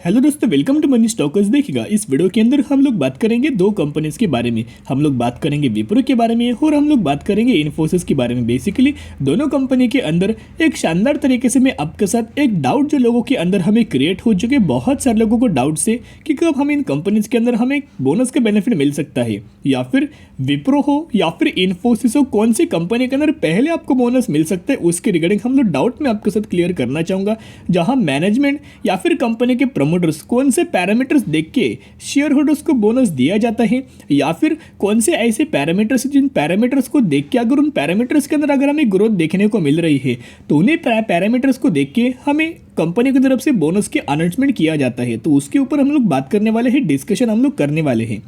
Hello दोस्तों, welcome to money stalkers. देखिएगा, इस वीडियो के अंदर हम लोग बात करेंगे दो कंपनीज के बारे में। हम लोग बात करेंगे विप्रो के बारे में और हम लोग बात करेंगे इन्फोसिस के बारे में। बेसिकली दोनों कंपनी के अंदर एक शानदार तरीके से मैं आपके साथ एक डाउट जो लोगों के अंदर हमें क्रिएट हो चुके, बहुत सारे लोगों को डाउट से कि कब हम इन कंपनीज के अंदर हमें बोनस का बेनिफिट मिल सकता है, या फिर विप्रो हो या फिर इन्फोसिस हो, कौन सी कंपनी के अंदर पहले आपको बोनस मिल सकता है, उसके रिगार्डिंग हम लोग डाउट में आपके साथ क्लियर करना चाहूँगा। जहाँ मैनेजमेंट या फिर कंपनी के प्रमोटर्स कौन से पैरामीटर्स देख के शेयर होल्डर्स को बोनस दिया जाता है, या फिर कौन से ऐसे पैरामीटर्स जिन पैरामीटर्स को देख के अगर उन पैरामीटर्स के अंदर अगर हमें ग्रोथ देखने को मिल रही है तो उन्हीं पैरामीटर्स को देख के हमें कंपनी की तरफ से बोनस के अनाउंसमेंट किया जाता है। तो उसके ऊपर हम लोग बात करने वाले हैं, डिस्कशन हम लोग करने वाले हैं।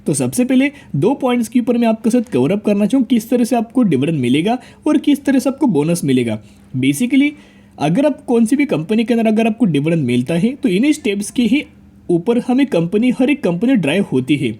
तो सबसे पहले दो पॉइंट्स के ऊपर मैं आपके साथ कवर अप करना चाहूँ, किस तरह से आपको डिविडेंड मिलेगा और किस तरह से आपको बोनस मिलेगा। बेसिकली अगर आप कौन सी भी कंपनी के अंदर अगर आपको डिविडेंड मिलता है तो इन्हीं स्टेप्स के ही ऊपर हर एक कंपनी ड्राइव होती है।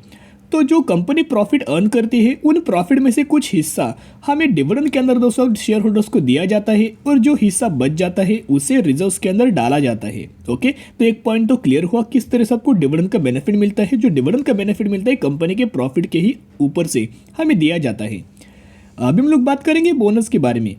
तो जो कंपनी प्रॉफिट अर्न करती है उन प्रॉफिट में से कुछ हिस्सा हमें डिविडेंड के अंदर दोस्तों शेयर होल्डर्स को दिया जाता है, और जो हिस्सा बच जाता है उसे रिजर्व्स के अंदर डाला जाता है। ओके, तो एक पॉइंट तो क्लियर हुआ किस तरह से आपको डिविडेंड का बेनिफिट मिलता है। जो डिविडेंड का बेनिफिट मिलता है कंपनी के प्रॉफिट के ही ऊपर से हमें दिया जाता है। अभी हम लोग बात करेंगे बोनस के बारे में।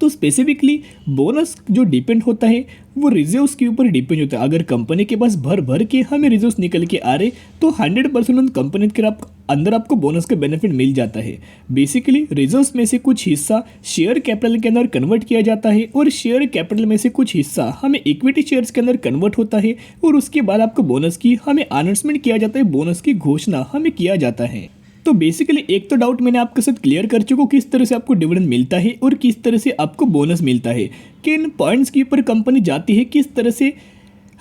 तो स्पेसिफिकली बोनस जो डिपेंड होता है वो रिजर्व्स के ऊपर डिपेंड होता है। अगर कंपनी के पास भर भर के हमें रिजर्व्स निकल के आ रहे तो 100% उन कंपनी के अंदर आपको बोनस का बेनिफिट मिल जाता है। बेसिकली रिजर्व्स में से कुछ हिस्सा शेयर कैपिटल के अंदर कन्वर्ट किया जाता है, और शेयर कैपिटल में से कुछ हिस्सा हमें इक्विटी शेयर्स के अंदर कन्वर्ट होता है, और उसके बाद आपको बोनस की हमें अनाउंसमेंट किया जाता है, बोनस की घोषणा हमें किया जाता है। तो बेसिकली एक तो डाउट मैंने आपके साथ क्लियर कर चुका हूँ, किस तरह से आपको डिविडेंड मिलता है और किस तरह से आपको बोनस मिलता है, कि इन पॉइंट्स के ऊपर कंपनी जाती है, किस तरह से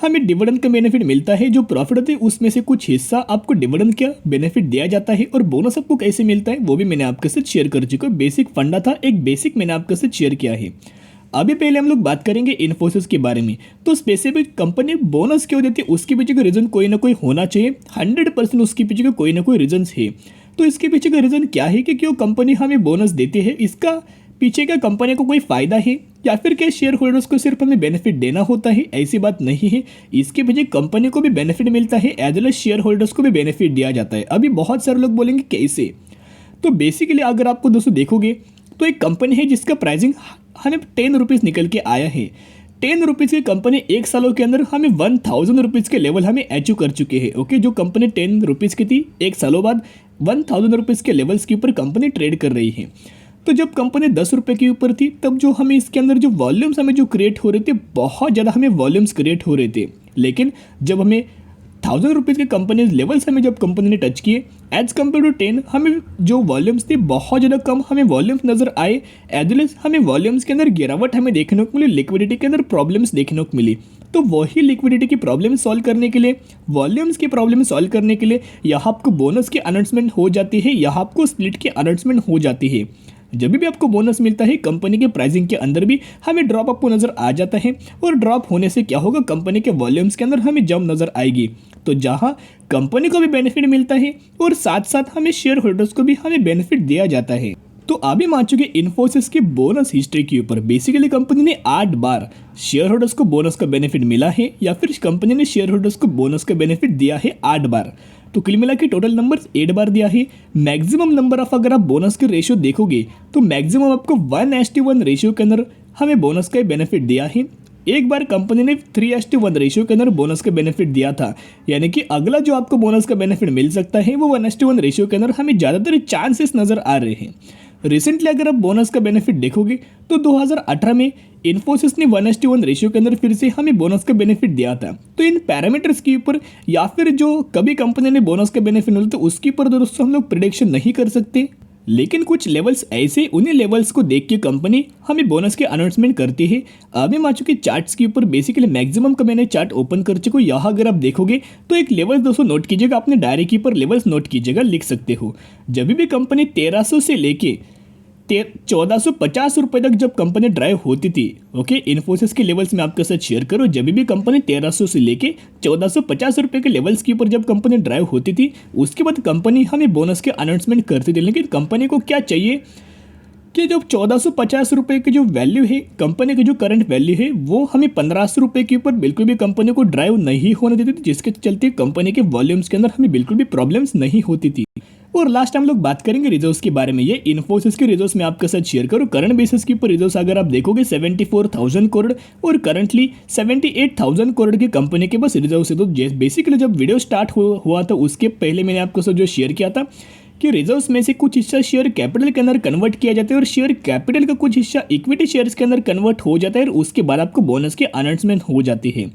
हमें डिविडेंड का बेनिफिट मिलता है। जो प्रॉफिट होते हैं उसमें से कुछ हिस्सा आपको डिविडेंड का बेनिफिट दिया जाता है, और बोनस आपको कैसे मिलता है वो भी मैंने आपके साथ शेयर कर चुका हूँ। बेसिक फंडा था, एक बेसिक मैंने आपके साथ शेयर किया है। अभी पहले हम लोग बात करेंगे इन्फोसिस के बारे में। तो स्पेसिफिक कंपनी बोनस क्यों देती है उसके पीछे का रीज़न कोई ना कोई होना चाहिए। 100% उसके पीछे का कोई ना कोई रीजन है। तो इसके पीछे का रीज़न क्या है कि क्यों कंपनी हमें बोनस देती है, इसका पीछे का कंपनी को कोई फ़ायदा है या फिर क्या शेयर होल्डर्स को सिर्फ हमें बेनिफिट देना होता है, ऐसी बात नहीं है। इसके पीछे कंपनी को भी बेनिफिट मिलता है, as well as shareholders को भी बेनिफिट दिया जाता है। अभी बहुत सारे लोग बोलेंगे कैसे। तो बेसिकली अगर आपको दोस्तों देखोगे तो एक कंपनी है जिसका प्राइसिंग हमें 10 रुपीज़ निकल के आया है। 10 रुपीज़ की कंपनी एक सालों के अंदर हमें 1000 रुपीज़ के लेवल हमें अचीव कर चुके हैं। ओके, जो कंपनी 10 रुपीज़ की थी एक सालों बाद 1000 रुपीज़ के लेवल्स के ऊपर कंपनी ट्रेड कर रही है। तो जब कंपनी 10 रुपये के ऊपर थी तब जो हमें इसके अंदर जो वॉल्यूम्स हमें जो क्रिएट हो रहे थे, बहुत ज़्यादा हमें वॉल्यूम्स क्रिएट हो रहे थे। लेकिन जब हमें 1000 रुपीज़ के कंपनी लेवल्स हमें जब कंपनी ने टच किए, एज कम्पेयर टू 10 हमें जो वॉल्यूम्स थे बहुत ज़्यादा कम हमें वॉल्यूम्स नज़र आए। एज वेल एज हमें वॉल्यूम्स के अंदर गिरावट हमें देखने को मिली, लिक्विडिटी के अंदर प्रॉब्लम्स देखने को मिली। तो वही लिक्विडिटी की प्रॉब्लम सॉल्व करने के लिए, वॉल्यूम्स की प्रॉब्लम सॉल्व करने के लिए यहाँ आपको बोनस की अनाउंसमेंट हो जाती है, यहाँ आपको स्प्लिट की अनाउंसमेंट हो जाती है। जब भी आपको बोनस मिलता है कंपनी के प्राइसिंग के अंदर भी हमें ड्रॉप आपको नज़र आ जाता है, और ड्रॉप होने से क्या होगा, कंपनी के वॉल्यूम्स के अंदर हमें जंप नज़र आएगी। तो जहां कंपनी को भी बेनिफिट मिलता है और साथ साथ हमें शेयर होल्डर्स को भी हमें बेनिफिट दिया जाता है। तो अभी मान चुके इन्फोसिस की बोनस हिस्ट्री के ऊपर। बेसिकली कंपनी ने 8 बार शेयर होल्डर्स को बोनस का बेनिफिट मिला है, या फिर कंपनी ने शेयर होल्डर्स को बोनस का बेनिफिट दिया है 8 बार। तो कुल मिला के टोटल नंबर 8 बार दिया है। मैक्सिमम नंबर ऑफ अगर आप बोनस के रेशियो देखोगे तो मैक्सिमम आपको 1:1 रेशियो के अंदर हमें बोनस का बेनिफिट दिया है। एक बार कंपनी ने 3:1 रेशियो के अंदर बोनस का बेनिफिट दिया था, यानी कि अगला जो आपको बोनस का बेनिफिट मिल सकता है वो 1:1 रेशियो के अंदर हमें ज़्यादातर चांसेस नज़र आ रहे हैं। रिसेंटली अगर आप बोनस का बेनिफिट देखोगे तो 2018 में इन्फोसिस ने 1:1 रेशियो के अंदर फिर से हमें बोनस का बेनिफिट दिया था। तो इन पैरामीटर्स के ऊपर या फिर जो कभी कंपनी ने बोनस का बेनिफिट मिला तो उसके ऊपर दोस्तों हम लोग प्रिडिक्शन नहीं कर सकते। लेकिन कुछ लेवल्स ऐसे, उन्हीं लेवल्स को देख के कंपनी हमें बोनस के अनाउंसमेंट करती है। अभी मैं आ चुके चार्ट्स के ऊपर, बेसिकली मैक्सिमम का मैंने चार्ट ओपन कर चुका हूँ। यहाँ अगर आप देखोगे तो एक लेवल दोस्तों नोट कीजिएगा, अपने डायरी के ऊपर लेवल्स नोट कीजिएगा, लिख सकते हो। जब भी कंपनी 1300 से लेके 1450 रुपये तक जब कंपनी ड्राइव होती थी, ओके, इन्फोसिस के लेवल्स में आपके साथ शेयर करो। जब भी कंपनी 1300 से लेके 1450 रुपये के लेवल्स के ऊपर जब कंपनी ड्राइव होती थी, उसके बाद कंपनी हमें बोनस के अनाउंसमेंट करती थी। लेकिन कंपनी को क्या चाहिए, कि जो 1450 रुपये की जो वैल्यू है कंपनी की, जो करंट वैल्यू है वो हमें 1500 रुपये के ऊपर बिल्कुल भी कंपनी को ड्राइव नहीं होने देती थी, जिसके चलते कंपनी के वॉल्यूम्स के अंदर हमें बिल्कुल भी प्रॉब्लम्स नहीं होती थी। और लास्ट हम लोग बात करेंगे रिजर्व्स के बारे में। ये इन्फोसिस के रिजर्व्स मैं आपके साथ शेयर करूँ। करंट बेसिस के ऊपर रिजर्व्स अगर आप देखोगे 74,000 करोड़ और करंटली 78,000 करोड़ की कंपनी के पास रिजर्व्स है। तो बेसिकली जब वीडियो स्टार्ट हुआ था उसके पहले मैंने आपके साथ जो शेयर किया था कि रिजर्व्स में से कुछ हिस्सा शेयर कैपिटल के अंदर कन्वर्ट किया जाता है और शेयर कैपिटल का कुछ हिस्सा इक्विटी शेयर्स के अंदर कन्वर्ट हो जाता है और उसके बाद आपको बोनस के अनाउंसमेंट हो जाती है।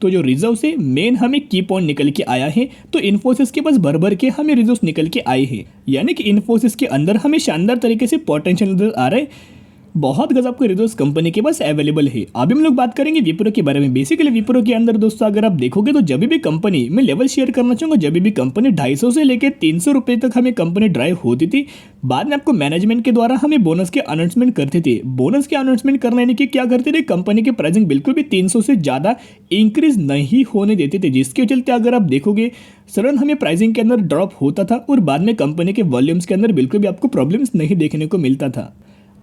तो जो रिजर्व से मेन हमें की पॉइंट निकल के आया है, तो इन्फोसिस के पास भर भर के हमें रिजर्व निकल के आए हैं, यानी कि इन्फोसिस के अंदर हमें शानदार तरीके से पोटेंशियल नजर आ रहा है। बहुत गजब के रिजर्व्स कंपनी के पास अवेलेबल है। अभी हम लोग बात करेंगे विप्रो के बारे में। बेसिकली विप्रो के अंदर दोस्तों अगर आप देखोगे तो जब भी कंपनी, मैं लेवल शेयर करना चाहूँगा, जब भी कंपनी 250 से लेकर 300 रुपये तक हमें कंपनी ड्राइव होती थी, बाद में आपको मैनेजमेंट के द्वारा हमें बोनस के अनाउंसमेंट करते थे। बोनस के अनाउंसमेंट करने यानी कि क्या करते थे, कंपनी के प्राइसिंग बिल्कुल भी 300 से ज़्यादा इंक्रीज नहीं होने देते थे, जिसके चलते अगर आप देखोगे सडन हमें प्राइसिंग के अंदर ड्रॉप होता था और बाद में कंपनी के वॉल्यूम्स के अंदर बिल्कुल भी आपको प्रॉब्लम्स नहीं देखने को मिलता था।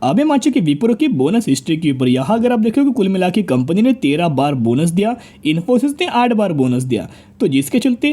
अब हम आ चुके विप्रो की बोनस हिस्ट्री के ऊपर। यहाँ अगर आप देखोगे कुल मिला के कंपनी ने 13 बार बोनस दिया, इन्फोसिस ने 8 बार बोनस दिया। तो जिसके चलते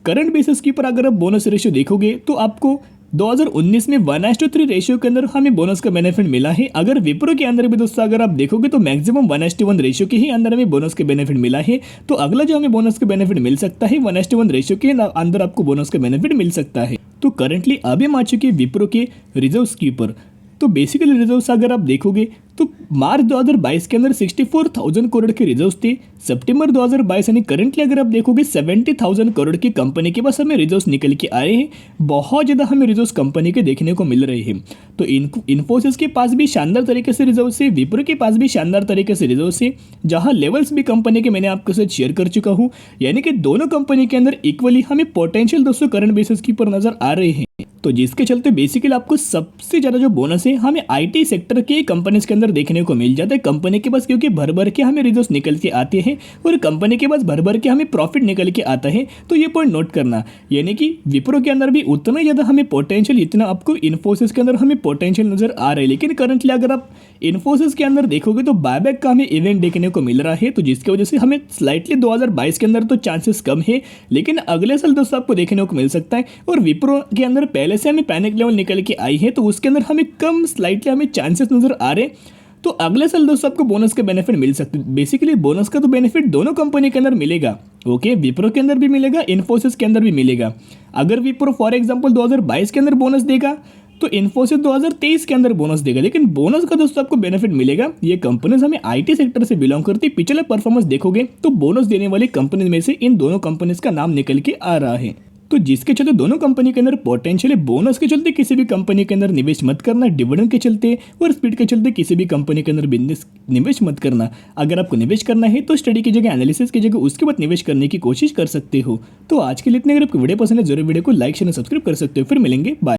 करंट बेसिस के ऊपर अगर आप बोनस रेशियो देखोगे तो आपको 2019 में 1:3 रेशियो के अंदर हमें बोनस का बेनिफिट मिला है। अगर विप्रो के अंदर भी दोस्तों अगर आप देखोगे तो मैक्सिमम 1:1 रेशियो के ही अंदर हमें बोनस के बेनिफिट मिला है। तो अगला जो हमें बोनस का बेनिफिट मिल सकता है 1:1 रेशियो के अंदर आपको बोनस का बेनिफिट मिल सकता है। तो करंटली अभी हम आ चुके विप्रो के रिजर्व्स के ऊपर। तो बेसिकली रिजर्व्स अगर आप देखोगे तो मार्च 2022 के अंदर 64,000 करोड़ के रिजर्व्स थे। सितंबर 2022 यानी करंटली अगर आप देखोगे 70,000 करोड़ की कंपनी के पास हमें रिजर्व्स निकल के आए हैं। बहुत ज़्यादा हमें रिजर्व्स कंपनी के देखने को मिल रहे हैं। तो इन्फोसिस के पास भी शानदार तरीके से रिजर्व्स है, विप्रो के पास भी शानदार तरीके से रिजर्व्स है, जहाँ लेवल्स भी कंपनी के मैंने आपके साथ शेयर कर चुका हूँ। यानी कि दोनों कंपनी के अंदर इक्वली हमें पोटेंशियल दोस्तों करंट बेसिस के ऊपर नजर आ रहे हैं। तो जिसके चलते बेसिकली आपको सबसे ज़्यादा जो बोनस है हमें आईटी सेक्टर के कंपनीज के अंदर देखने को मिल जाता है कंपनी के पास, क्योंकि भर भर के हमें रिजर्व्स निकल के आते हैं और कंपनी के पास भर भर के हमें प्रॉफिट निकल के आता है। तो ये पॉइंट नोट करना, यानी कि विप्रो के अंदर भी उतना ही ज़्यादा हमें पोटेंशियल, इतना आपको इन्फोसिस के अंदर हमें पोटेंशियल नजर आ रहा है। लेकिन करंटली अगर आप इन्फोसिस के अंदर देखोगे तो बायबैक का हमें इवेंट देखने को मिल रहा है, तो जिसकी वजह से हमें स्लाइटली 2022 के अंदर तो चांसेस कम है, लेकिन अगले साल दोस्तों आपको देखने को मिल सकता है। और विप्रो के अंदर पहले से हमें पैनिक लेवल निकल के आई है, तो उसके अंदर हमें कम स्लाइटली हमें चांसेस नजर आ रहे हैं। तो अगले साल दोस्तों आपको बोनस के बेनिफिट मिल सकते हैं। बेसिकली बोनस का तो बेनिफिट दोनों कंपनी के अंदर मिलेगा। ओके, विप्रो के अंदर भी मिलेगा, इन्फोसिस के अंदर भी मिलेगा। अगर विप्रो फॉर एग्जांपल 2022 के अंदर बोनस देगा तो इन्फोसिस 2023 के अंदर बोनस देगा, लेकिन बोनस का दोस्तों आपको बेनिफिट मिलेगा। ये कंपनीज हमें आईटी सेक्टर से बिलोंग करती, पिछले परफॉर्मेंस देखोगे तो बोनस देने वाली कंपनी में से इन दोनों कंपनीज का नाम निकल के आ रहा है। तो जिसके चलते दोनों कंपनी के अंदर पोटेंशियल है। बोनस के चलते किसी भी कंपनी के अंदर निवेश मत करना, डिविडेंड के चलते और स्पीड के चलते किसी भी कंपनी के अंदर बिजनेस निवेश मत करना। अगर आपको निवेश करना है तो स्टडी की जगह एनालिसिस की जगह उसके बाद निवेश करने की कोशिश कर सकते हो। तो आज के लिए इतने, अगर आपको वीडियो पसंद है जरूर वीडियो को लाइक शेयर सब्सक्राइब कर सकते हो। फिर मिलेंगे, बाय।